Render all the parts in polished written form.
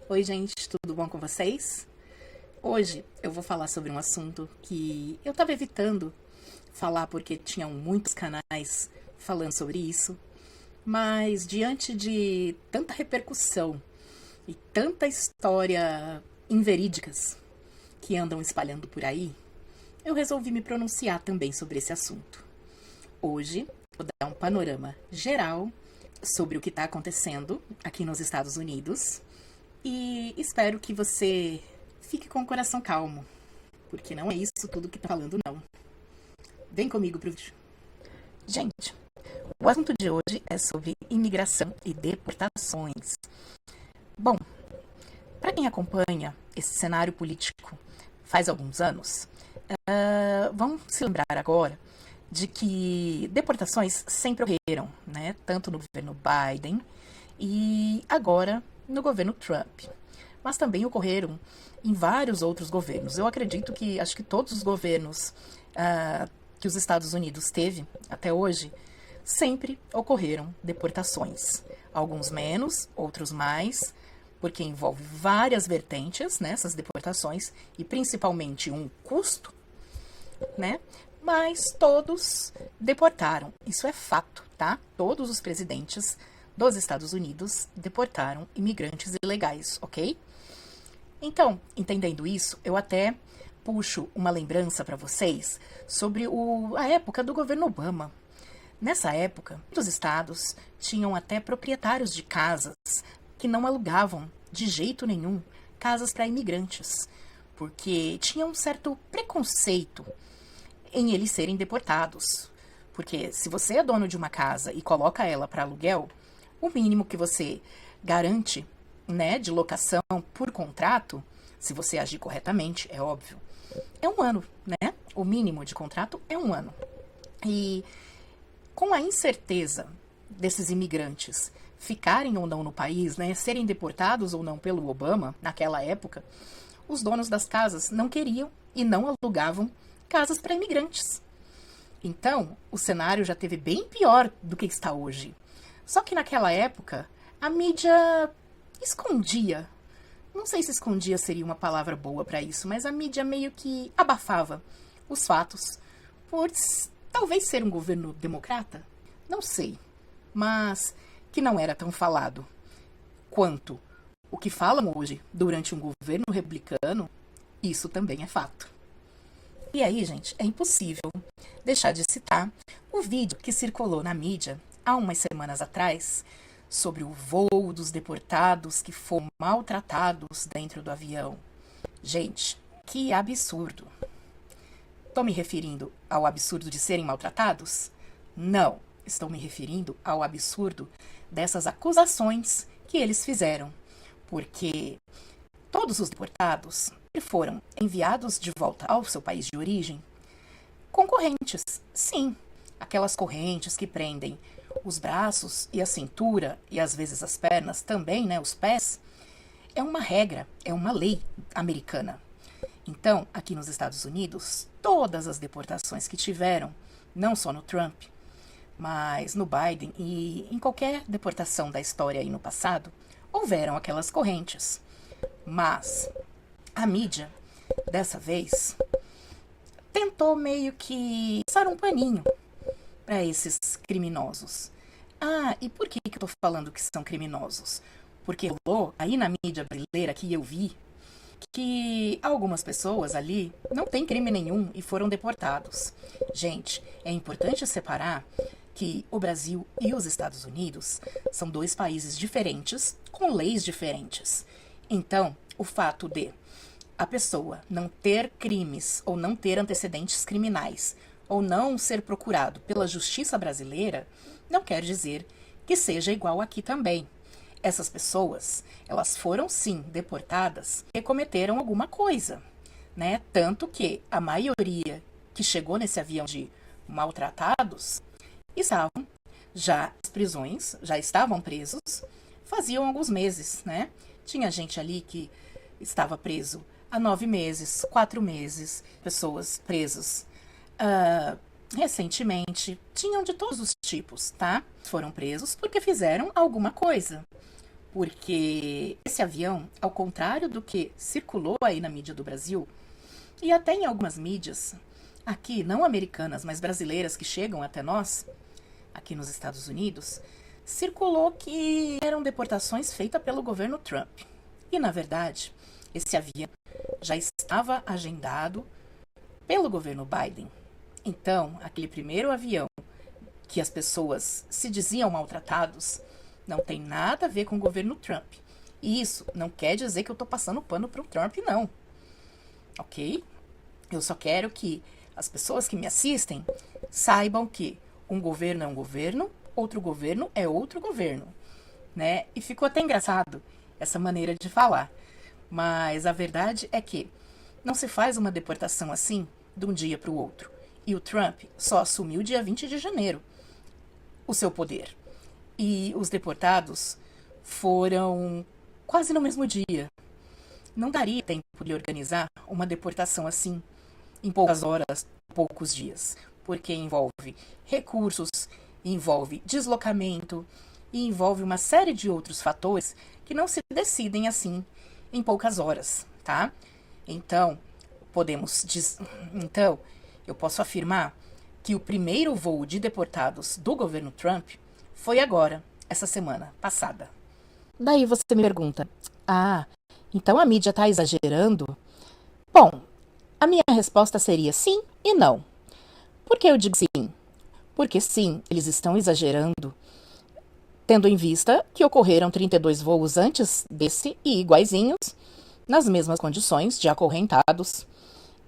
Oi, gente, tudo bom com vocês? Hoje eu vou falar sobre um assunto que eu estava evitando falar porque tinham muitos canais falando sobre isso, mas diante de tanta repercussão e tanta história inverídicas que andam espalhando por aí, eu resolvi me pronunciar também sobre esse assunto. Hoje vou dar um panorama geral sobre o que está acontecendo aqui nos Estados Unidos e espero que você fique com o coração calmo, porque não é isso tudo que tá falando, não. Vem comigo pro vídeo. Gente, o assunto de hoje é sobre imigração e deportações. Bom, para quem acompanha esse cenário político faz alguns anos, vamos se lembrar agora de que deportações sempre ocorreram, né? Tanto no governo Biden e agora no governo Trump. Mas também ocorreram em vários outros governos. Eu acredito que, acho que todos os governos que os Estados Unidos teve até hoje, sempre ocorreram deportações. Alguns menos, outros mais, porque envolve várias vertentes nessas deportações e principalmente um custo, né? Mas todos deportaram. Isso é fato, tá? Todos os presidentes dos Estados Unidos deportaram imigrantes ilegais, ok? Então, entendendo isso, eu até puxo uma lembrança para vocês sobre a época do governo Obama. Nessa época, muitos estados tinham até proprietários de casas que não alugavam de jeito nenhum casas para imigrantes, porque tinha um certo preconceito em eles serem deportados. Porque se você é dono de uma casa e coloca ela para aluguel, o mínimo que você garante, né, de locação por contrato, se você agir corretamente, é óbvio, é 1 ano, né? O mínimo de contrato é 1 ano. E com a incerteza desses imigrantes ficarem ou não no país, né, serem deportados ou não pelo Obama, naquela época, os donos das casas não queriam e não alugavam casas para imigrantes. Então, o cenário já teve bem pior do que está hoje. Só que naquela época, a mídia escondia. Não sei se escondia seria uma palavra boa para isso, mas a mídia meio que abafava os fatos por talvez ser um governo democrata. Não sei, mas que não era tão falado quanto o que falam hoje durante um governo republicano, isso também é fato. E aí, gente, é impossível deixar de citar o vídeo que circulou na mídia há umas semanas atrás sobre o voo dos deportados que foram maltratados dentro do avião. Gente, que absurdo! Estou me referindo ao absurdo de serem maltratados? Não, estou me referindo ao absurdo dessas acusações que eles fizeram, porque todos os deportados foram enviados de volta ao seu país de origem com correntes. Sim, aquelas correntes que prendem os braços e a cintura e às vezes as pernas também, né, os pés, é uma regra, é uma lei americana. Então, aqui nos Estados Unidos, todas as deportações que tiveram, não só no Trump, mas no Biden e em qualquer deportação da história aí no passado, houveram aquelas correntes. Mas a mídia, dessa vez, tentou meio que passar um paninho para esses criminosos. Ah, e por que eu tô falando que são criminosos? Porque rolou aí na mídia brasileira que eu vi que algumas pessoas ali não têm crime nenhum e foram deportados. Gente, é importante separar que o Brasil e os Estados Unidos são 2 países diferentes, com leis diferentes. Então, o fato de a pessoa não ter crimes ou não ter antecedentes criminais ou não ser procurado pela justiça brasileira, não quer dizer que seja igual aqui também. Essas pessoas, elas foram sim deportadas e cometeram alguma coisa, né? Tanto que a maioria que chegou nesse avião de maltratados estavam já nas prisões, já estavam presos, faziam alguns meses, né? Tinha gente ali que estava preso há 9 meses, 4 meses, pessoas presas recentemente, tinham de todos os tipos, tá? Foram presos porque fizeram alguma coisa. Porque esse avião, ao contrário do que circulou aí na mídia do Brasil, e até em algumas mídias, aqui não americanas, mas brasileiras que chegam até nós, aqui nos Estados Unidos, circulou que eram deportações feitas pelo governo Trump. E, na verdade, esse avião já estava agendado pelo governo Biden. Então, aquele primeiro avião que as pessoas se diziam maltratados não tem nada a ver com o governo Trump. E isso não quer dizer que eu estou passando pano para o Trump, não. Ok? Eu só quero que as pessoas que me assistem saibam que um governo é um governo, outro governo é outro governo, né? E ficou até engraçado essa maneira de falar. Mas a verdade é que não se faz uma deportação assim de um dia para o outro. E o Trump só assumiu dia 20 de janeiro o seu poder. E os deportados foram quase no mesmo dia. Não daria tempo de organizar uma deportação assim em poucas horas, poucos dias, porque envolve recursos, envolve deslocamento e envolve uma série de outros fatores que não se decidem assim em poucas horas, tá? Então, eu posso afirmar que o primeiro voo de deportados do governo Trump foi agora, essa semana passada. Daí você me pergunta, então a mídia está exagerando? Bom, a minha resposta seria sim e não. Por que eu digo sim? Porque sim, eles estão exagerando, tendo em vista que ocorreram 32 voos antes desse e iguaizinhos, nas mesmas condições de acorrentados,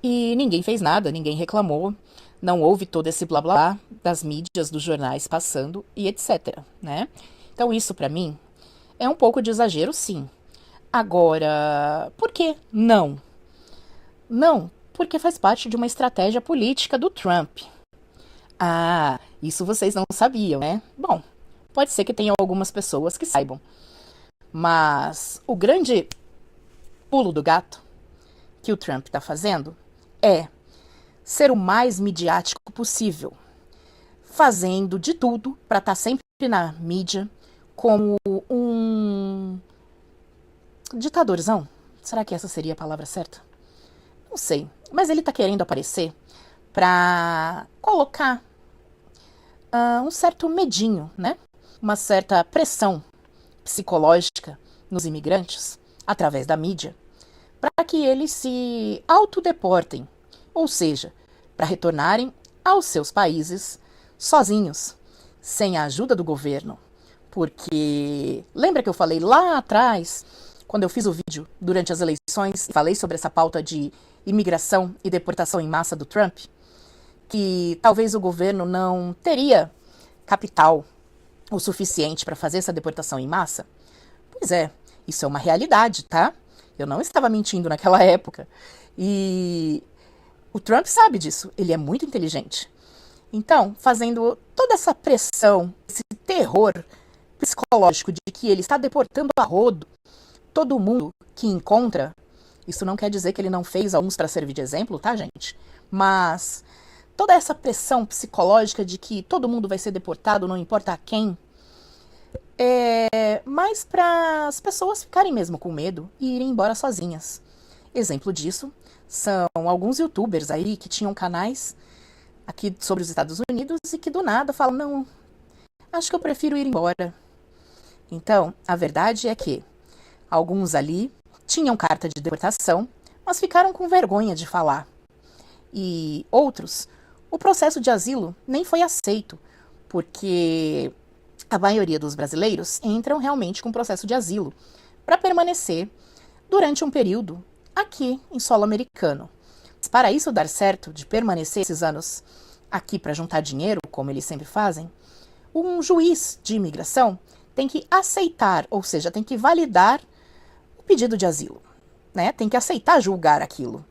e ninguém fez nada, ninguém reclamou, não houve todo esse blá blá das mídias, dos jornais passando e etc, né? Então isso para mim é um pouco de exagero, sim. Agora, por que não? Não, porque faz parte de uma estratégia política do Trump. Isso vocês não sabiam, né? Bom, pode ser que tenha algumas pessoas que saibam. Mas o grande pulo do gato que o Trump está fazendo é ser o mais midiático possível, fazendo de tudo para estar sempre na mídia como um ditadorzão. Será que essa seria a palavra certa? Não sei, mas ele está querendo aparecer para colocar um certo medinho, né? Uma certa pressão psicológica nos imigrantes, através da mídia, para que eles se autodeportem, ou seja, para retornarem aos seus países sozinhos, sem a ajuda do governo. Porque lembra que eu falei lá atrás, quando eu fiz o vídeo durante as eleições, falei sobre essa pauta de imigração e deportação em massa do Trump, que talvez o governo não teria capital o suficiente para fazer essa deportação em massa? Pois é, isso é uma realidade, tá? Eu não estava mentindo naquela época. E o Trump sabe disso, ele é muito inteligente. Então, fazendo toda essa pressão, esse terror psicológico de que ele está deportando a rodo todo mundo que encontra, isso não quer dizer que ele não fez alguns para servir de exemplo, tá, gente? Mas toda essa pressão psicológica de que todo mundo vai ser deportado, não importa a quem, é mais para as pessoas ficarem mesmo com medo e irem embora sozinhas. Exemplo disso são alguns youtubers aí que tinham canais aqui sobre os Estados Unidos e que do nada falam, não, acho que eu prefiro ir embora. Então, a verdade é que alguns ali tinham carta de deportação, mas ficaram com vergonha de falar. E outros, o processo de asilo nem foi aceito, porque a maioria dos brasileiros entram realmente com processo de asilo para permanecer durante um período aqui em solo americano. Mas para isso dar certo, de permanecer esses anos aqui para juntar dinheiro, como eles sempre fazem, um juiz de imigração tem que aceitar, ou seja, tem que validar o pedido de asilo, né? Tem que aceitar julgar aquilo.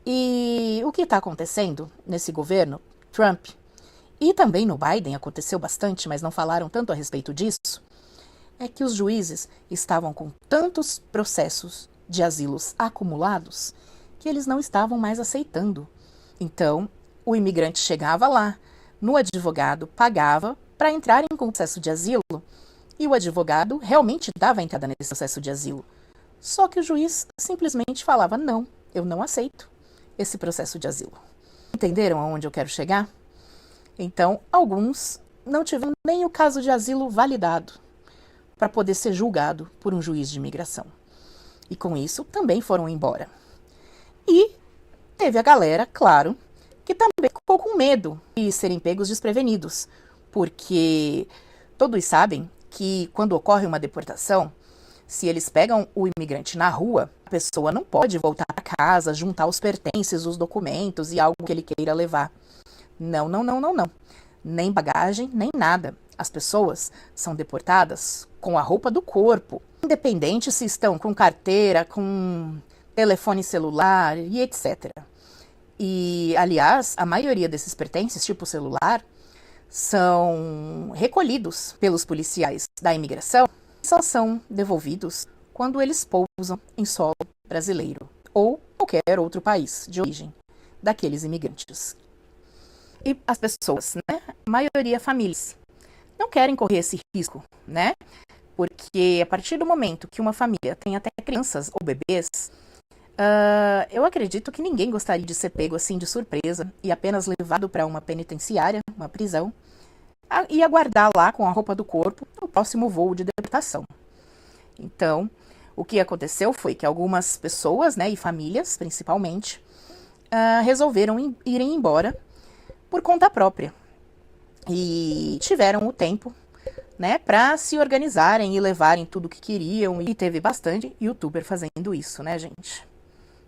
E o que está acontecendo nesse governo, Trump, e também no Biden aconteceu bastante, mas não falaram tanto a respeito disso, é que os juízes estavam com tantos processos de asilos acumulados que eles não estavam mais aceitando. Então, o imigrante chegava lá, no advogado, pagava para entrarem com processo de asilo E o advogado realmente dava entrada nesse processo de asilo. Só que o juiz simplesmente falava: não, eu não aceito esse processo de asilo. Entenderam aonde eu quero chegar? Então, alguns não tiveram nem o caso de asilo validado para poder ser julgado por um juiz de imigração. E com isso também foram embora. E teve a galera, claro, que também ficou com medo de serem pegos desprevenidos, porque todos sabem que quando ocorre uma deportação, se eles pegam o imigrante na rua, a pessoa não pode voltar para casa, juntar os pertences, os documentos e algo que ele queira levar. Não, não, não, não, não. Nem bagagem, nem nada. As pessoas são deportadas com a roupa do corpo, independente se estão com carteira, com telefone celular e etc. E, aliás, a maioria desses pertences, tipo celular, são recolhidos pelos policiais da imigração e só são devolvidos quando eles pousam em solo brasileiro ou qualquer outro país de origem daqueles imigrantes. E as pessoas, né, a maioria famílias, não querem correr esse risco, né? Porque a partir do momento que uma família tem até crianças ou bebês, eu acredito que ninguém gostaria de ser pego assim de surpresa e apenas levado para uma penitenciária, uma prisão, e aguardar lá com a roupa do corpo o próximo voo de deportação. Então, o que aconteceu foi que algumas pessoas, né, e famílias principalmente, resolveram irem embora por conta própria. E tiveram o tempo, né, para se organizarem e levarem tudo o que queriam. E teve bastante youtuber fazendo isso, né, gente?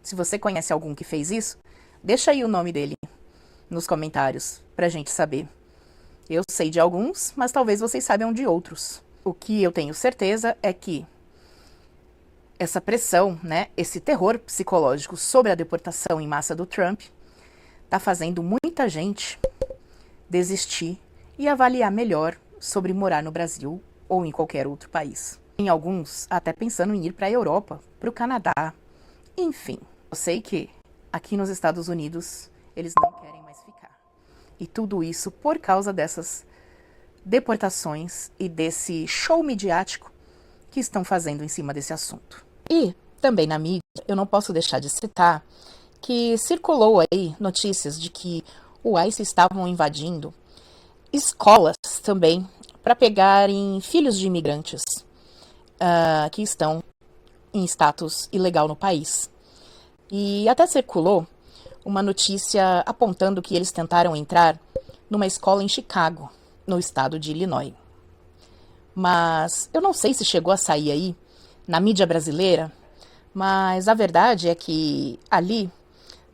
Se você conhece algum que fez isso, deixa aí o nome dele nos comentários pra gente saber. Eu sei de alguns, mas talvez vocês saibam de outros. O que eu tenho certeza é que essa pressão, né, esse terror psicológico sobre a deportação em massa do Trump tá fazendo muita gente desistir e avaliar melhor sobre morar no Brasil ou em qualquer outro país. Tem alguns até pensando em ir para a Europa, para o Canadá, enfim. Eu sei que aqui nos Estados Unidos eles não querem mais ficar. E tudo isso por causa dessas deportações e desse show midiático que estão fazendo em cima desse assunto. E também na mídia, eu não posso deixar de citar que circulou aí notícias de que o ICE estavam invadindo escolas também para pegarem filhos de imigrantes que estão em status ilegal no país. E até circulou uma notícia apontando que eles tentaram entrar numa escola em Chicago, no estado de Illinois. Mas eu não sei se chegou a sair aí na mídia brasileira, mas a verdade é que ali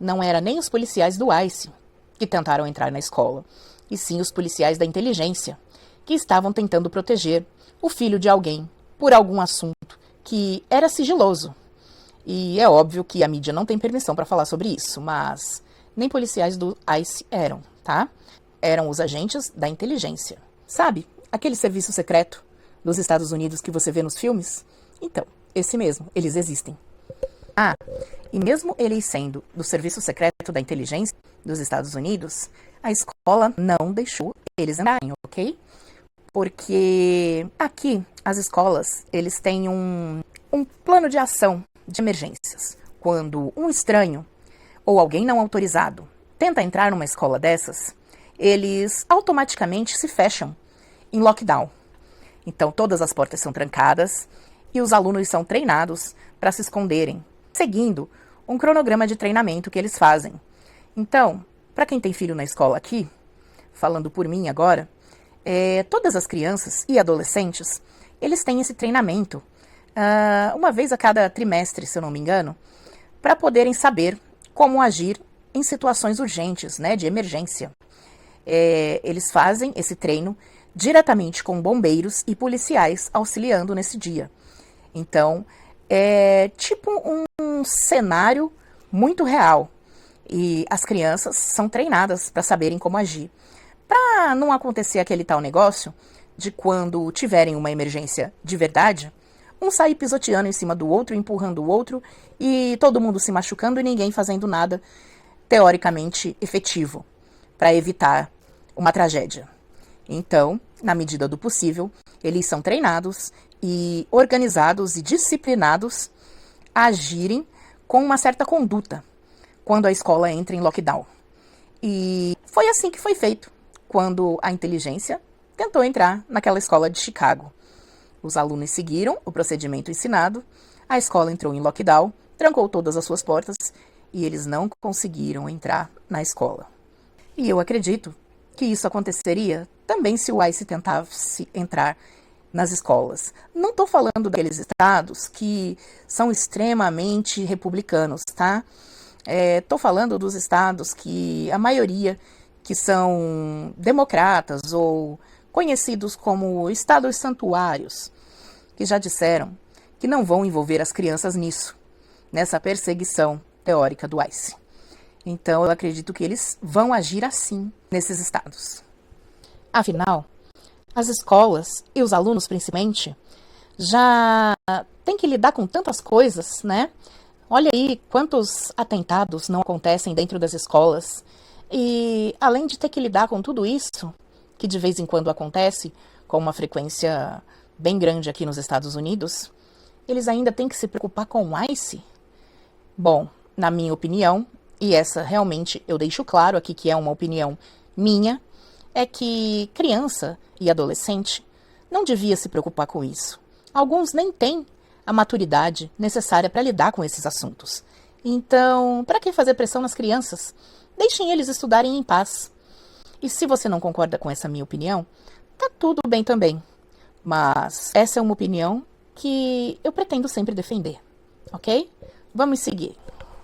não era nem os policiais do ICE que tentaram entrar na escola, e sim os policiais da inteligência, que estavam tentando proteger o filho de alguém por algum assunto que era sigiloso. E é óbvio que a mídia não tem permissão para falar sobre isso, mas nem policiais do ICE eram, tá? Eram os agentes da inteligência. Sabe, aquele serviço secreto dos Estados Unidos que você vê nos filmes? Então, esse mesmo, eles existem. E mesmo eles sendo do serviço secreto da inteligência dos Estados Unidos, a escola não deixou eles entrarem, ok? Porque aqui, as escolas, eles têm um plano de ação de emergências. Quando um estranho ou alguém não autorizado tenta entrar numa escola dessas, eles automaticamente se fecham em lockdown. Então, todas as portas são trancadas e os alunos são treinados para se esconderem, seguindo um cronograma de treinamento que eles fazem. Então, para quem tem filho na escola aqui, falando por mim agora, todas as crianças e adolescentes, eles têm esse treinamento uma vez a cada trimestre, se eu não me engano, para poderem saber como agir em situações urgentes, né, de emergência. Eles fazem esse treino diretamente com bombeiros e policiais auxiliando nesse dia. Então, é tipo um cenário muito real. E as crianças são treinadas para saberem como agir. Para não acontecer aquele tal negócio de quando tiverem uma emergência de verdade, um sair pisoteando em cima do outro, empurrando o outro, e todo mundo se machucando e ninguém fazendo nada teoricamente efetivo para evitar uma tragédia. Então, na medida do possível, eles são treinados e organizados e disciplinados a agirem com uma certa conduta quando a escola entra em lockdown. E foi assim que foi feito quando a inteligência tentou entrar naquela escola de Chicago. Os alunos seguiram o procedimento ensinado, a escola entrou em lockdown, trancou todas as suas portas e eles não conseguiram entrar na escola. E eu acredito que isso aconteceria também se o ICE tentasse entrar nas escolas. Não estou falando daqueles estados que são extremamente republicanos, tá? Estou falando dos estados que a maioria que são democratas ou conhecidos como estados santuários, que já disseram que não vão envolver as crianças nisso, nessa perseguição teórica do ICE. Então, eu acredito que eles vão agir assim nesses estados. Afinal, as escolas, e os alunos principalmente, já têm que lidar com tantas coisas, né? Olha aí quantos atentados não acontecem dentro das escolas. E além de ter que lidar com tudo isso, que de vez em quando acontece, com uma frequência bem grande aqui nos Estados Unidos, eles ainda têm que se preocupar com o ICE? Bom, na minha opinião, e essa realmente eu deixo claro aqui que é uma opinião minha, é que criança e adolescente não devia se preocupar com isso. Alguns nem têm a maturidade necessária para lidar com esses assuntos. Então, para que fazer pressão nas crianças? Deixem eles estudarem em paz. E se você não concorda com essa minha opinião, tá tudo bem também. Mas essa é uma opinião que eu pretendo sempre defender, ok? Vamos seguir.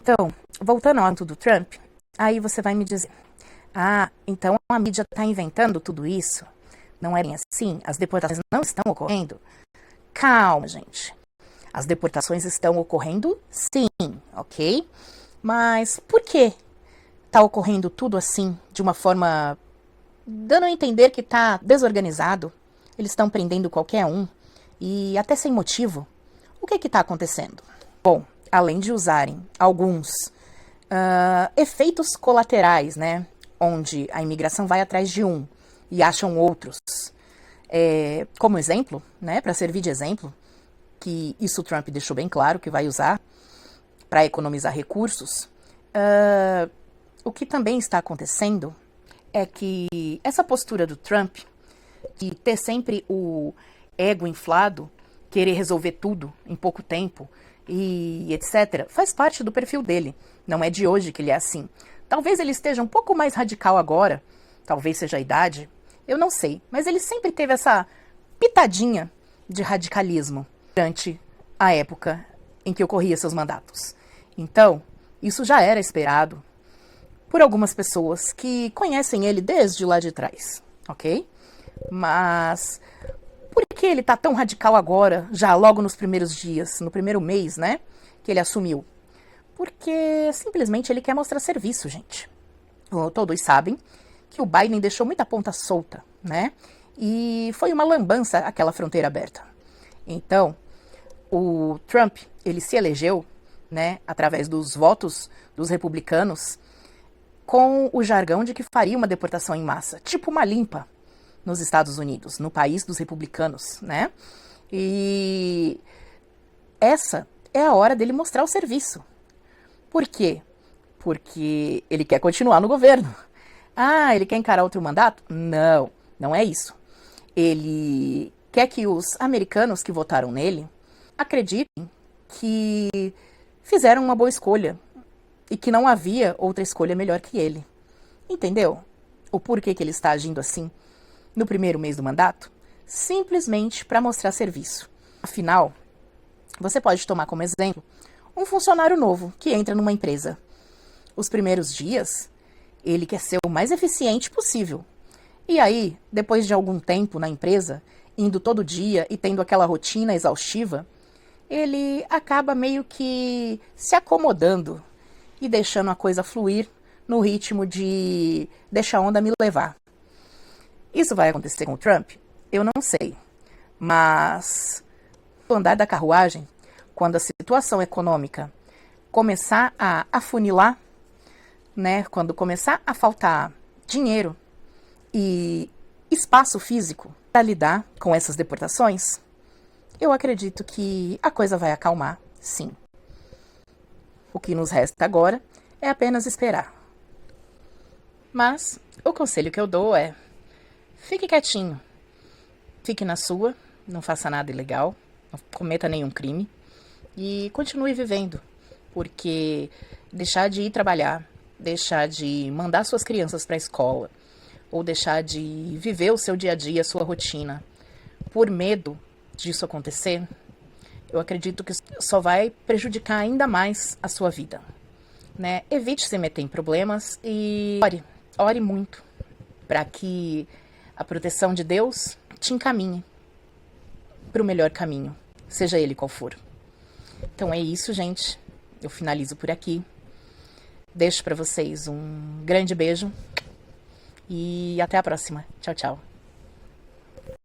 Então, voltando ao assunto do Trump, aí você vai me dizer, então a mídia está inventando tudo isso? Não é bem assim? As deportações não estão ocorrendo? Calma, gente. As deportações estão ocorrendo sim, ok? Mas por que está ocorrendo tudo assim, de uma forma dando a entender que está desorganizado? Eles estão prendendo qualquer um e até sem motivo. O que está acontecendo? Bom, além de usarem alguns efeitos colaterais, né? Onde a imigração vai atrás de um e acham outros. Como exemplo, né? Para servir de exemplo, que isso o Trump deixou bem claro que vai usar para economizar recursos. O que também está acontecendo é que essa postura do Trump, de ter sempre o ego inflado, querer resolver tudo em pouco tempo e etc., faz parte do perfil dele. Não é de hoje que ele é assim. Talvez ele esteja um pouco mais radical agora, talvez seja a idade, eu não sei, mas ele sempre teve essa pitadinha de radicalismo durante a época em que ocorria seus mandatos. Então, isso já era esperado por algumas pessoas que conhecem ele desde lá de trás, ok? Mas por que ele tá tão radical agora, já logo nos primeiros dias, no primeiro mês, né, que ele assumiu? Porque simplesmente ele quer mostrar serviço, gente. Todos sabem que o Biden deixou muita ponta solta, né? E foi uma lambança aquela fronteira aberta. Então, o Trump, ele se elegeu, né, através dos votos dos republicanos, com o jargão de que faria uma deportação em massa, tipo uma limpa nos Estados Unidos, no país dos republicanos, né? E essa é a hora dele mostrar o serviço. Por quê? Porque ele quer continuar no governo. Ele quer encarar outro mandato? Não, não é isso. Ele quer que os americanos que votaram nele acreditem que fizeram uma boa escolha e que não havia outra escolha melhor que ele. Entendeu? O porquê que ele está agindo assim no primeiro mês do mandato? Simplesmente para mostrar serviço. Afinal, você pode tomar como exemplo um funcionário novo que entra numa empresa. Os primeiros dias, ele quer ser o mais eficiente possível. E aí, depois de algum tempo na empresa, indo todo dia e tendo aquela rotina exaustiva, ele acaba meio que se acomodando e deixando a coisa fluir no ritmo de deixa a onda me levar. Isso vai acontecer com o Trump? Eu não sei. Mas no andar da carruagem, quando a situação econômica começar a afunilar, né, quando começar a faltar dinheiro e espaço físico para lidar com essas deportações, eu acredito que a coisa vai acalmar, sim. O que nos resta agora é apenas esperar. Mas o conselho que eu dou é: fique quietinho, fique na sua, não faça nada ilegal, não cometa nenhum crime e continue vivendo, porque deixar de ir trabalhar, deixar de mandar suas crianças para a escola ou deixar de viver o seu dia a dia, a sua rotina, por medo disso acontecer, eu acredito que só vai prejudicar ainda mais a sua vida, né? Evite se meter em problemas e ore muito para que a proteção de Deus te encaminhe para o melhor caminho, seja ele qual for. Então é isso, gente. Eu finalizo por aqui. Deixo para vocês um grande beijo e até a próxima. Tchau, tchau.